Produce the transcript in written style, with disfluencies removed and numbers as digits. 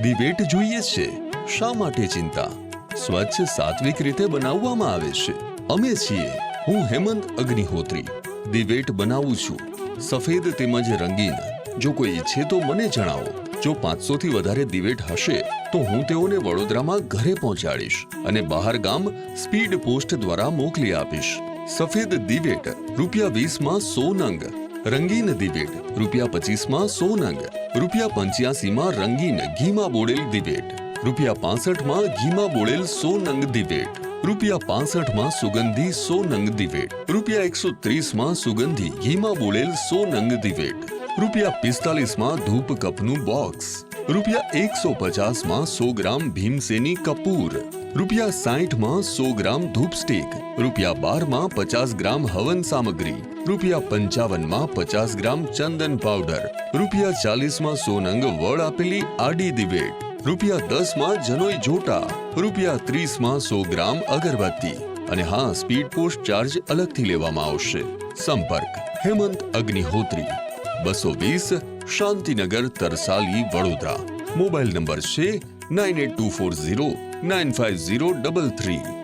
દિવેટ જોઈએ છે, શા માટે ચિંતા? સ્વચ્છ સાત્વિક રીતે બનાવવામાં આવે છે. અમે છીએ, હું હેમંત અગ્નિહોત્રી, દિવેટ બનાવું છું, સફેદ તેમજ રંગીન. જો કોઈ ઈચ્છે તો મને જણાવો. જો 500 થી વધારે દિવેટ હશે તો હું તેઓને વડોદરામાં ઘરે પહોંચાડીશ અને બહાર ગામ સ્પીડ પોસ્ટ દ્વારા મોકલી આપીશ. સફેદ દિવેટ ₹20 માં 100 નંગ, રંગીન દિવેટ ₹25 માં 100 નંગ, ₹85 માં રંગીન ઘીમાં બોળેલ દિવેટ, ₹65 માં ઘીમાં બોળેલ 100 નંગ દિવેટ, ₹65 માં સુગંધી 100 નંગ દિવેટ, ₹130 માં સુગંધી ઘીમાં બોળેલ 100 નંગ દિવેટ, ₹45 માં ધૂપ કપનું બોક્સ, ₹150 માં 100 ગ્રામ ભીમસેની કપૂર, ₹60 માં 100 ગ્રામ ધૂપ સ્ટિક, ₹12 માં 50 ગ્રામ હવન સામગ્રી, ₹55 માં 50 ગ્રામ ચંદન પાવડર, ₹40 માં 100 નંગ વળ આપેલી આડી દિવેટ, ₹10 માં જનોઈ જોટા, ₹30 માં 100 ગ્રામ અગરબત્તી. અને હા, સ્પીડ પોસ્ટ ચાર્જ અલગથી લેવામાં આવશે. સંપર્ક હેમંત અગ્નિહોત્રી, 220 શાંતિનગર, તરસાલી, વડોદરા. મોબાઈલ નંબર છે 9824095033.